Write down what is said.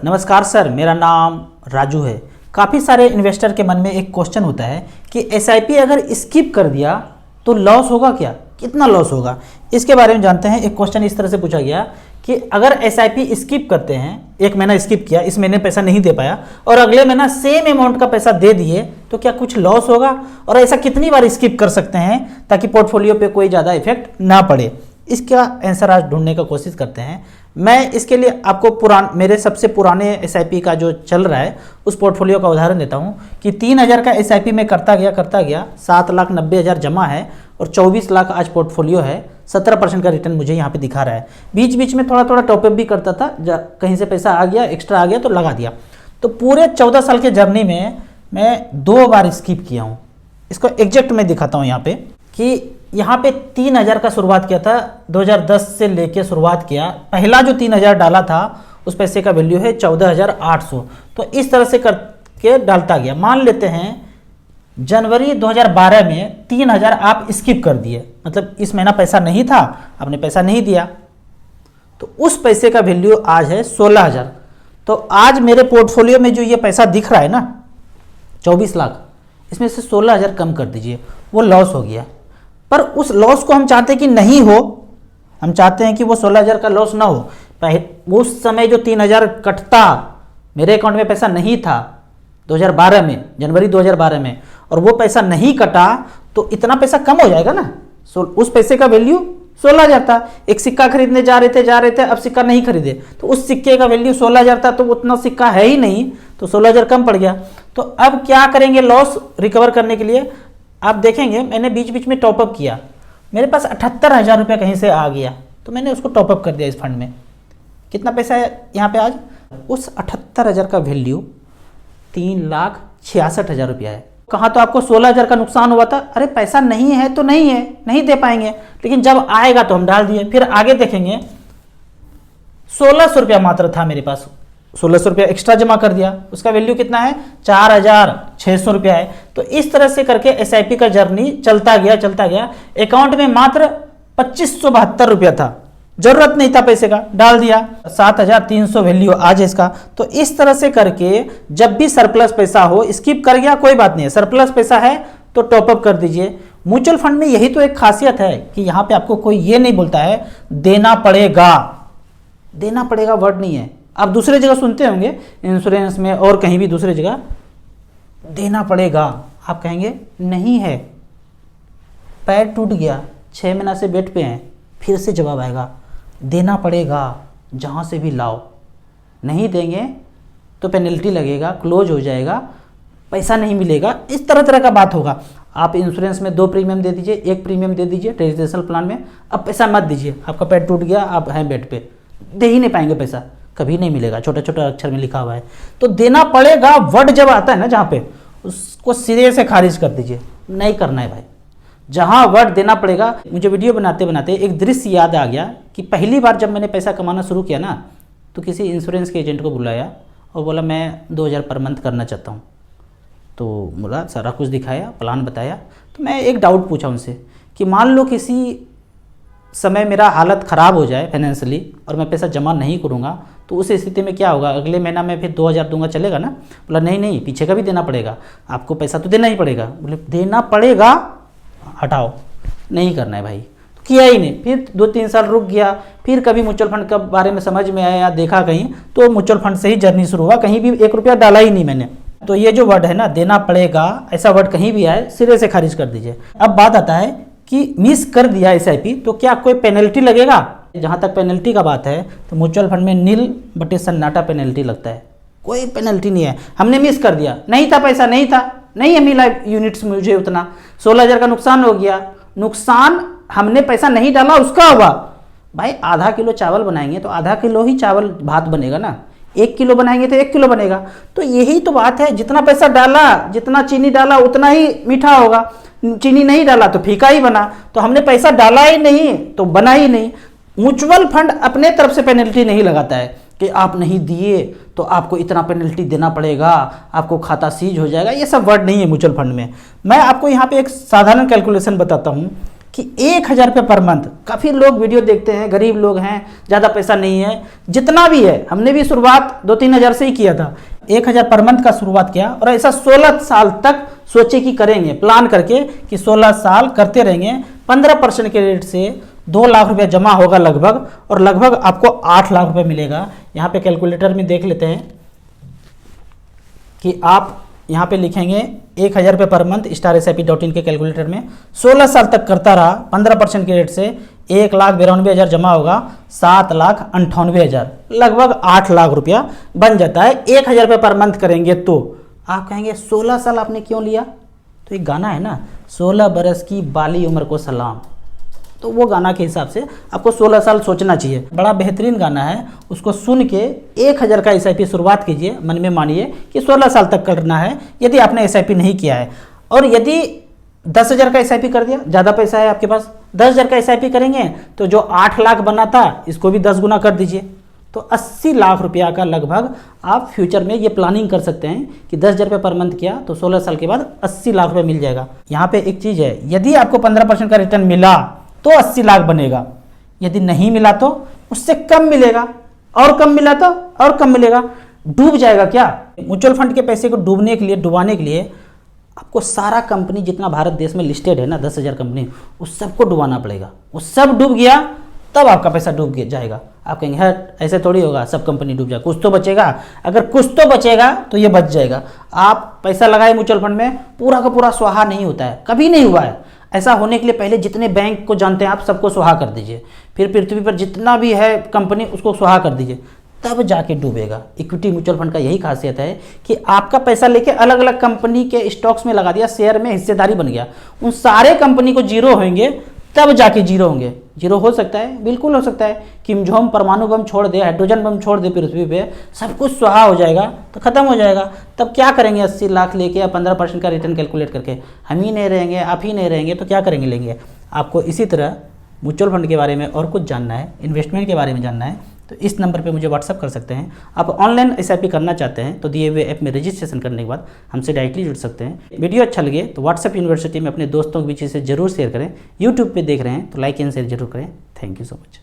नमस्कार सर, मेरा नाम राजू है। काफ़ी सारे इन्वेस्टर के मन में एक क्वेश्चन होता है कि एसआईपी अगर स्किप कर दिया तो लॉस होगा क्या, कितना लॉस होगा, इसके बारे में जानते हैं। एक क्वेश्चन इस तरह से पूछा गया कि अगर एसआईपी स्किप करते हैं, एक महीना स्किप किया, इस महीने पैसा नहीं दे पाया और अगले महीना सेम अमाउंट का पैसा दे दिए तो क्या कुछ लॉस होगा, और ऐसा कितनी बार स्किप कर सकते हैं ताकि पोर्टफोलियो पे कोई ज़्यादा इफेक्ट ना पड़े। इसका आंसर आज ढूंढने का कोशिश करते हैं। मैं इसके लिए आपको मेरे सबसे पुराने एसआईपी का जो चल रहा है उस पोर्टफोलियो का उदाहरण देता हूं कि 3000 का एसआईपी में करता गया 7,90,000 जमा है और 24 लाख आज पोर्टफोलियो है। 17% का रिटर्न मुझे यहाँ पे दिखा रहा है। बीच बीच में थोड़ा थोड़ा टॉपअप भी करता था, कहीं से पैसा आ गया, एक्स्ट्रा आ गया तो लगा दिया। तो पूरे 14 साल के जर्नी में मैं 2 बार स्किप किया हूँ। इसको एग्जैक्ट मैं दिखाता हूँ यहाँ पे कि यहाँ पे 3000 का शुरुआत किया था, 2010 से लेके शुरुआत किया। पहला जो 3000 डाला था उस पैसे का वैल्यू है 14,800। तो इस तरह से करके डालता गया। मान लेते हैं जनवरी 2012 में 3000 आप स्किप कर दिए, मतलब इस महीना पैसा नहीं था, आपने पैसा नहीं दिया, तो उस पैसे का वैल्यू आज है 16,000। तो आज मेरे पोर्टफोलियो में जो ये पैसा दिख रहा है ना 24 लाख, इसमें से 16,000 कम कर दीजिए, वो लॉस हो गया। पर उस लॉस को हम चाहते हैं कि नहीं हो, हम चाहते हैं कि वो 16,000 का लॉस ना हो। उस समय जो 3000 कटता, मेरे अकाउंट में पैसा नहीं था 2012 में, जनवरी 2012 में, और वो पैसा नहीं कटा तो इतना पैसा कम हो जाएगा ना। उस पैसे का वैल्यू 16,000 था। एक सिक्का खरीदने जा रहे थे, अब सिक्का नहीं खरीदे तो उस सिक्के का वैल्यू 16,000 था, तो उतना सिक्का है ही नहीं, तो 16,000 कम पड़ गया। तो अब क्या करेंगे लॉस रिकवर करने के लिए? आप देखेंगे मैंने बीच बीच में टॉपअप किया, मेरे पास 78,000 रुपये कहीं से आ गया, तो मैंने उसको टॉपअप कर दिया इस फंड में। कितना पैसा है यहाँ पे आज? उस 78,000 का वैल्यू 3,66,000 रुपया है। कहाँ तो आपको 16,000 का नुकसान हुआ था, अरे पैसा नहीं है तो नहीं है, नहीं दे पाएंगे, लेकिन जब आएगा तो हम डाल दिए। फिर आगे देखेंगे 1,600 रुपया मात्र था मेरे पास, 1,600 रुपया एक्स्ट्रा जमा कर दिया, उसका वैल्यू कितना है 4,600 रुपया है। तो इस तरह से करके एसआईपी का जर्नी चलता गया। अकाउंट में मात्र 2,572 रुपया था, जरूरत नहीं था पैसे का, डाल दिया। 7,300 वैल्यू आज इसका। तो इस तरह से करके जब भी सरप्लस पैसा हो, स्किप कर गया कोई बात नहीं है, सरप्लस पैसा है तो टॉपअप कर दीजिए। म्यूचुअल फंड में यही तो एक खासियत है कि यहाँ पे आपको कोई ये नहीं बोलता है देना पड़ेगा वर्ड नहीं है। आप दूसरे जगह सुनते होंगे, इंश्योरेंस में और कहीं भी दूसरे जगह देना पड़ेगा, आप कहेंगे नहीं है, पैर टूट गया, 6 महीना से बेड पे हैं, फिर से जवाब आएगा देना पड़ेगा, जहाँ से भी लाओ, नहीं देंगे तो पेनल्टी लगेगा, क्लोज हो जाएगा, पैसा नहीं मिलेगा, इस तरह का बात होगा। आप इंश्योरेंस में 2 प्रीमियम दे दीजिए, 1 प्रीमियम दे दीजिए ट्रेडिशनल प्लान में, अब पैसा मत दीजिए, आपका पैर टूट गया, आप हैं बेड पे, दे ही नहीं पाएंगे पैसा, कभी नहीं मिलेगा, छोटा छोटा अक्षर में लिखा हुआ है। तो देना पड़ेगा वर्ड जब आता है ना जहाँ पे, उसको सिरे से खारिज कर दीजिए, नहीं करना है भाई। जहाँ वर्ड देना पड़ेगा, मुझे वीडियो बनाते बनाते एक दृश्य याद आ गया कि पहली बार जब मैंने पैसा कमाना शुरू किया ना, तो किसी इंश्योरेंस के एजेंट को बुलाया और बोला मैं 2,000 पर मंथ करना चाहता हूँ। तो बोला, सारा कुछ दिखाया, प्लान बताया। तो मैं एक डाउट पूछा उनसे कि मान लो किसी समय मेरा हालत ख़राब हो जाए फाइनेंशियली और मैं पैसा जमा नहीं करूँगा, तो उस स्थिति में क्या होगा, अगले महीना में फिर 2,000 दूंगा, चलेगा ना? बोला नहीं, पीछे का भी देना पड़ेगा, आपको पैसा तो देना ही पड़ेगा। बोले देना पड़ेगा, हटाओ, नहीं करना है भाई। तो किया ही नहीं। फिर 2-3 साल रुक गया, फिर कभी म्यूचुअल फंड के बारे में समझ में आया या देखा कहीं, तो म्यूचुअल फंड से ही जर्नी शुरू हुआ, कहीं भी 1 रुपया डाला ही नहीं मैंने। तो ये जो वर्ड है ना देना पड़ेगा, ऐसा वर्ड कहीं भी आए सिरे से खारिज कर दीजिए। अब बात आता है कि मिस कर दिया एसआईपी तो क्या कोई पेनल्टी लगेगा? जहाँ तक पेनल्टी का बात है तो म्यूचुअल फंड में नील बटे सन्नाटा पेनल्टी लगता है, कोई पेनल्टी नहीं है। हमने मिस कर दिया, नहीं था पैसा, नहीं मिला यूनिट्स मुझे उतना, 16,000 का नुकसान हो गया। नुकसान हमने पैसा नहीं डाला उसका हुआ। भाई आधा किलो चावल बनाएंगे तो आधा किलो ही चावल भात बनेगा ना, 1 किलो बनाएंगे तो 1 किलो बनेगा। तो यही तो बात है, जितना पैसा डाला, जितना चीनी डाला उतना ही मीठा होगा, चीनी नहीं डाला तो फीका ही बना। तो हमने पैसा डाला ही नहीं तो बना ही नहीं। म्यूचुअल फंड अपने तरफ से पेनल्टी नहीं लगाता है कि आप नहीं दिए तो आपको इतना पेनल्टी देना पड़ेगा, आपको खाता सीज हो जाएगा, ये सब वर्ड नहीं है म्यूचुअल फंड में। मैं आपको यहाँ पे एक साधारण कैलकुलेशन बताता हूँ कि 1,000 रुपये पर मंथ। काफ़ी लोग वीडियो देखते हैं, गरीब लोग हैं, ज़्यादा पैसा नहीं है, जितना भी है, हमने भी शुरुआत 2-3 हज़ार से ही किया था, 1,000 पर मंथ का शुरुआत किया और ऐसा 16 साल तक सोचे कि करेंगे, प्लान करके कि 16 साल करते रहेंगे। 15% के रेट से 2 लाख रुपया जमा होगा लगभग, और लगभग आपको 8 लाख रुपये मिलेगा। यहाँ पे कैलकुलेटर में देख लेते हैं कि आप यहाँ पे लिखेंगे 1,000 रुपये पर मंथ StarSIP.in के कैलकुलेटर में 16 साल तक करता रहा, 15% के रेट से 1,92,000 जमा होगा, 7,98,000, लगभग 8 लाख रुपया बन जाता है 1,000 रुपये पर मंथ करेंगे। तो आप कहेंगे 16 साल आपने क्यों लिया? तो एक गाना है ना, 16 बरस की बाली उम्र को सलाम, तो वो गाना के हिसाब से आपको 16 साल सोचना चाहिए। बड़ा बेहतरीन गाना है, उसको सुन के 1,000 का SIP शुरुआत कीजिए, मन में मानिए कि 16 साल तक करना है यदि आपने SIP नहीं किया है। और यदि 10,000 का SIP कर दिया, ज़्यादा पैसा है आपके पास, 10,000 का SIP करेंगे तो जो 8 लाख बना था इसको भी 10 गुना कर दीजिए, तो 80 लाख रुपया का लगभग आप फ्यूचर में ये प्लानिंग कर सकते हैं कि 10,000 रुपये पर मंथ किया तो 16 साल के बाद 80 लाख रुपये मिल जाएगा। यहाँ पे एक चीज़ है, यदि आपको 15% का रिटर्न मिला तो 80 लाख बनेगा, यदि नहीं मिला तो उससे कम मिलेगा, और कम मिला तो और कम मिलेगा। डूब जाएगा क्या? म्यूचुअल फंड के पैसे को डुबाने के लिए आपको सारा कंपनी जितना भारत देश में लिस्टेड है ना, 10,000 कंपनी, उस सबको डुबाना पड़ेगा। वो सब डूब गया तब आपका पैसा डूब जाएगा। आप कहेंगे हट, ऐसे थोड़ी होगा, सब कंपनी डूब जाएगा, कुछ तो बचेगा। अगर कुछ तो बचेगा तो ये बच जाएगा। आप पैसा लगाए म्यूचुअल फंड में, पूरा का पूरा स्वाहा नहीं होता है, कभी नहीं हुआ है। ऐसा होने के लिए पहले जितने बैंक को जानते हैं आप सबको सुहा कर दीजिए, फिर पृथ्वी पर जितना भी है कंपनी उसको सुहा कर दीजिए, तब जाके डूबेगा। इक्विटी म्यूचुअल फंड का यही खासियत है कि आपका पैसा लेके अलग अलग कंपनी के स्टॉक्स में लगा दिया, शेयर में हिस्सेदारी बन गया, उन सारे कंपनी को जीरो होंगे तब जाके जीरो होंगे। जीरो हो सकता है, बिल्कुल हो सकता है। किम जोंग परमाणु बम छोड़ दे, हाइड्रोजन बम छोड़ दे, पृथ्वी पे सब कुछ सुहा हो जाएगा तो खत्म हो जाएगा। तब क्या करेंगे 80 लाख लेके या 15% का रिटर्न कैलकुलेट करके? हम ही नहीं रहेंगे, आप ही नहीं रहेंगे तो क्या करेंगे लेंगे। आपको इसी तरह म्यूचुअल फंड के बारे में और कुछ जानना है, इन्वेस्टमेंट के बारे में जानना है, तो इस नंबर पे मुझे व्हाट्सअप कर सकते हैं। आप ऑनलाइन SIP करना चाहते हैं तो दिए हुए ऐप में रजिस्ट्रेशन करने के बाद हमसे डायरेक्टली जुड़ सकते हैं। वीडियो अच्छा लगे तो व्हाट्सएप यूनिवर्सिटी में अपने दोस्तों के बीच इसे जरूर शेयर करें। यूट्यूब पे देख रहे हैं तो लाइक एंड शेयर जरूर करें। Thank you so much.